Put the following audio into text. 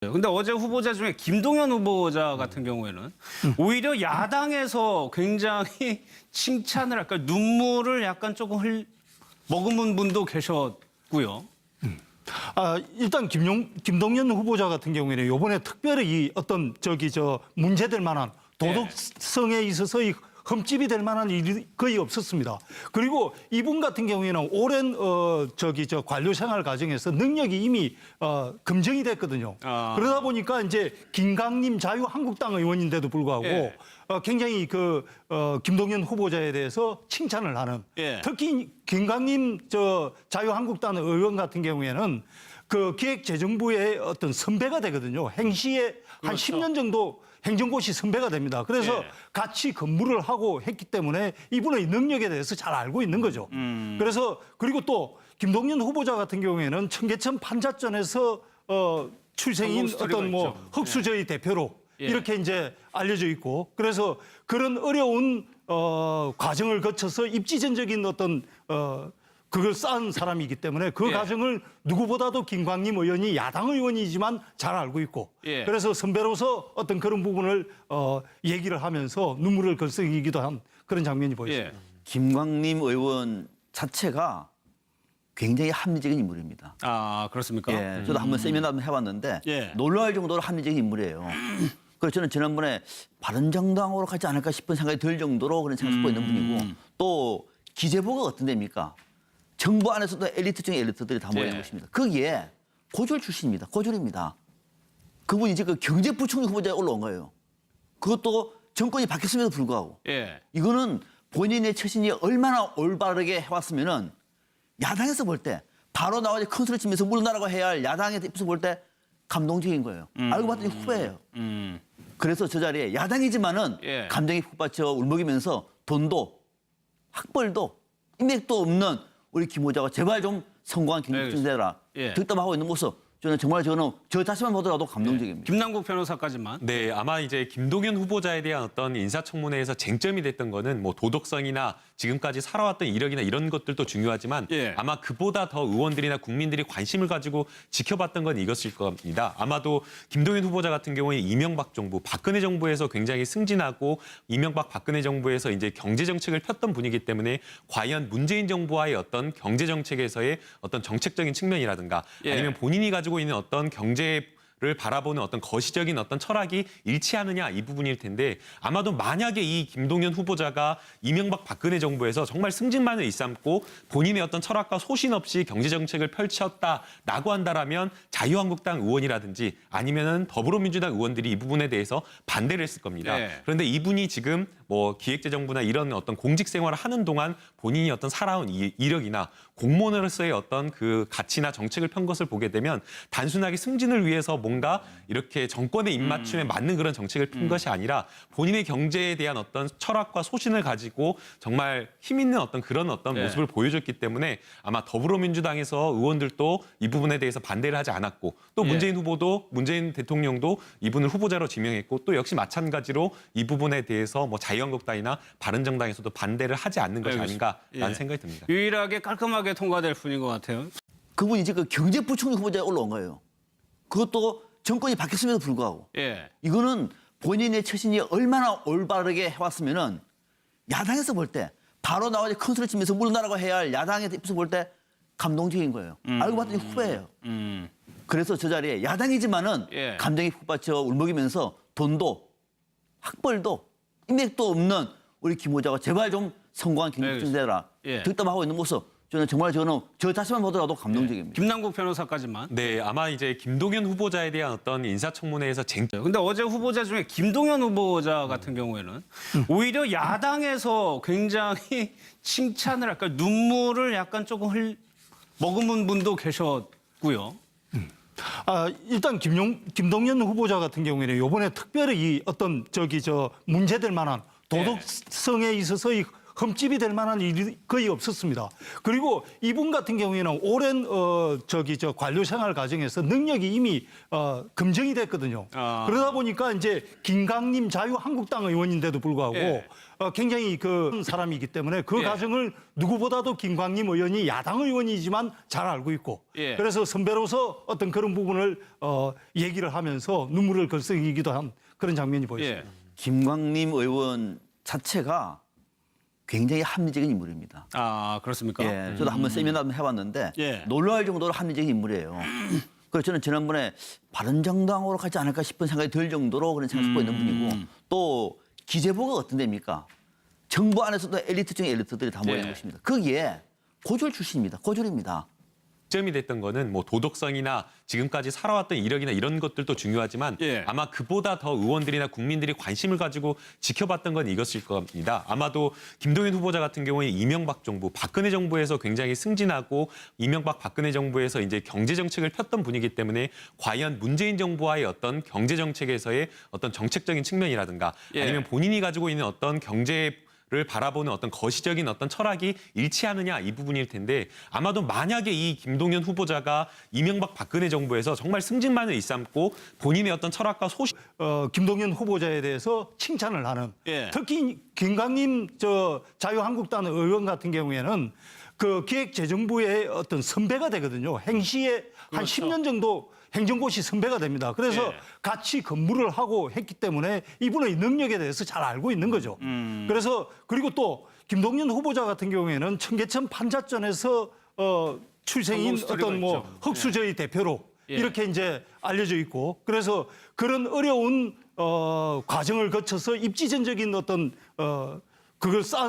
근데 어제 후보자 중에 김동연 후보자 같은 경우에는 오히려 야당에서 굉장히 칭찬을 할까 눈물을 약간 조금 머금은 분도 계셨고요. 일단 김동연 후보자 같은 경우에는 이번에 특별히 이 어떤 문제될 만한 도덕성에 있어서의 흠집이 될 만한 일이 거의 없었습니다. 그리고 이분 같은 경우에는 오랜 관료 생활 과정에서 능력이 이미 검증이 됐거든요. 그러다 보니까 이제 김강림 자유한국당 의원인데도 불구하고 굉장히 김동연 후보자에 대해서 칭찬을 하는 특히 김강림 자유한국당 의원 같은 경우에는 그 기획재정부의 어떤 선배가 되거든요. 행시에 한 10년 정도 행정고시 선배가 됩니다. 그래서 같이 근무를 하고 했기 때문에 이분의 능력에 대해서 잘 알고 있는 거죠. 그래서 그리고 또 김동연 후보자 같은 경우에는 청계천 판자전에서 출생인 어떤 흑수저의 대표로 이렇게 이제 알려져 있고 그래서 그런 어려운 과정을 거쳐서 입지전적인 어떤 그걸 쌓은 사람이기 때문에 그 과정을 누구보다도 김광림 의원이 야당 의원이지만 잘 알고 있고 그래서 선배로서 어떤 그런 부분을 얘기를 하면서 눈물을 글썽이기도 한 그런 장면이 보였습니다. 김광림 의원 자체가 굉장히 합리적인 인물입니다. 아, 그렇습니까? 저도 한번 세미나 한번 해봤는데 놀라울 정도로 합리적인 인물이에요. 그래서 저는 지난번에 바른정당으로 가지 않을까 싶은 생각이 들 정도로 그런 생각을 갖고 있는 분이고 또 기재부가 어떤 데입니까? 정부 안에서도 엘리트 중에 엘리트들이 다 모여 있는 것입니다. 거기에 고졸 출신입니다. 고졸입니다. 그분이 이제 그 경제부총리 후보자에 올라온 거예요. 그것도 정권이 바뀌었음에도 불구하고. 이거는 본인의 처신이 얼마나 올바르게 해왔으면은 야당에서 볼 때 바로 나와서 큰 소리 치면서 물러나라고 해야 할 야당의 입장에서 볼 때 감동적인 거예요. 알고 봤더니 후배예요. 그래서 저 자리에 야당이지만은 감정이 푹 받쳐 울먹이면서 돈도 학벌도 인맥도 없는 우리 김 후보자가 제발 좀 성공한 경쟁 되라 득담하고 있는 모습 저는 저 자신만 보더라도 감동적입니다. 김남국 변호사까지만. 네, 아마 이제 김동연 후보자에 대한 어떤 인사청문회에서 쟁점이 됐던 거는 뭐 도덕성이나 지금까지 살아왔던 이력이나 이런 것들도 중요하지만 아마 그보다 더 의원들이나 국민들이 관심을 가지고 지켜봤던 건 이것일 겁니다. 아마도 김동연 후보자 같은 경우에 이명박 정부, 박근혜 정부에서 굉장히 승진하고 이명박 박근혜 정부에서 이제 경제 정책을 폈던 분이기 때문에 과연 문재인 정부와의 어떤 경제 정책에서의 어떤 정책적인 측면이라든가 아니면 본인이 가지고 있는 어떤 경제를 바라보는 어떤 거시적인 어떤 철학이 일치하느냐 이 부분일 텐데 아마도 만약에 이 김동연 후보자가 이명박 박근혜 정부에서 정말 승진만을 일삼고 본인의 어떤 철학과 소신 없이 경제 정책을 펼쳤다라고 한다라면 자유한국당 의원이라든지 아니면은 더불어민주당 의원들이 이 부분에 대해서 반대를 했을 겁니다. 그런데 이분이 지금 뭐 기획재정부나 이런 어떤 공직 생활을 하는 동안 본인이 어떤 살아온 이력이나 공무원으로서의 어떤 그 가치나 정책을 편 것을 보게 되면 단순하게 승진을 위해서 뭔가 이렇게 정권의 입맞춤에 맞는 그런 정책을 핀 것이 아니라 본인의 경제에 대한 어떤 철학과 소신을 가지고 정말 힘 있는 어떤 그런 어떤 모습을 보여줬기 때문에 아마 더불어민주당에서 의원들도 이 부분에 대해서 반대를 하지 않았고 또 문재인 대통령도 이분을 후보자로 지명했고 또 역시 마찬가지로 이 부분에 대해서 뭐 자유한국당이나 바른정당에서도 반대를 하지 않는 것이 아닌가라는 생각이 듭니다. 유일하게 깔끔하게 통과될 분인 것 같아요. 그분이 이제 그 경제부총리 후보자에 올라온 거예요. 그것도 정권이 바뀌었음에도 불구하고. 이거는 본인의 처신이 얼마나 올바르게 해왔으면은 야당에서 볼 때 바로 나와서 큰 소리 치면서 물러나라고 해야 할 야당의 입장에서 볼 때 감동적인 거예요. 알고 봤더니 후배예요. 그래서 저 자리에 야당이지만은 감정이 푹 받쳐 울먹이면서 돈도 학벌도 인맥도 없는 우리 김 후보자가 제발 좀 성공한 경쟁 되라 득담하고 있는 모습 저는 저 자신만 보더라도 감동적입니다. 김남국 변호사까지만. 네, 아마 이제 김동연 후보자에 대한 어떤 인사청문회에서 근데 어제 후보자 중에 김동연 후보자 같은 경우에는 오히려 야당에서 굉장히 칭찬을 할까 눈물을 약간 조금 머금은 분도 계셨고요. 일단 김동연 후보자 같은 경우에는 이번에 특별히 이 어떤 문제될 만한 도덕성에 있어서의 흠집이 될 만한 일이 거의 없었습니다. 그리고 이분 같은 경우에는 오랜 관료 생활 과정에서 능력이 이미 검증이 됐거든요. 그러다 보니까 이제 김강림 자유한국당 의원인데도 불구하고 예. 굉장히 그 사람이기 때문에 그 예. 과정을 누구보다도 김광림 의원이 야당 의원이지만 잘 알고 있고 예. 그래서 선배로서 어떤 그런 부분을 얘기를 하면서 눈물을 글썽이기도 한 그런 장면이 보였습니다. 예. 김광림 의원 자체가 굉장히 합리적인 인물입니다. 아, 그렇습니까? 예, 저도 한번 세미나 해봤는데 예. 놀라울 정도로 합리적인 인물이에요. 그래서 저는 지난번에 바른정당으로 가지 않을까 싶은 생각이 들 정도로 그런 생각을 갖고 있는 분이고 또 기재부가 어떤 데입니까? 정부 안에서도 엘리트 중에 엘리트들이 다 모여 있는 예. 것입니다. 거기에 고졸 출신입니다. 고졸입니다. 점이 됐던 거는 뭐 도덕성이나 지금까지 살아왔던 이력이나 이런 것들도 중요하지만 예. 아마 그보다 더 의원들이나 국민들이 관심을 가지고 지켜봤던 건 이것일 겁니다. 아마도 김동연 후보자 같은 경우에 이명박 정부, 박근혜 정부에서 굉장히 승진하고 이명박 박근혜 정부에서 이제 경제 정책을 폈던 분이기 때문에 과연 문재인 정부와의 어떤 경제 정책에서의 어떤 정책적인 측면이라든가 예. 아니면 본인이 가지고 있는 어떤 를 바라보는 어떤 거시적인 어떤 철학이 일치하느냐 이 부분일 텐데 아마도 만약에 이 김동연 후보자가 이명박 박근혜 정부에서 정말 승진만을 일삼고 본인의 어떤 철학과 소신 김동연 후보자에 대해서 칭찬을 하는 예. 특히 김강림 자유한국당 의원 같은 경우에는 그 기획재정부의 어떤 선배가 되거든요. 행시에 한 그렇죠. 10년 정도 행정고시 선배가 됩니다. 그래서 예. 같이 근무를 하고 했기 때문에 이분의 능력에 대해서 잘 알고 있는 거죠. 그래서 그리고 또 김동연 후보자 같은 경우에는 청계천 판자전에서 출생인 성공 스토리가 어떤 뭐 있죠. 흑수저의 대표로 예. 이렇게 이제 알려져 있고 그래서 그런 어려운 과정을 거쳐서 입지전적인 어떤 그걸 쌓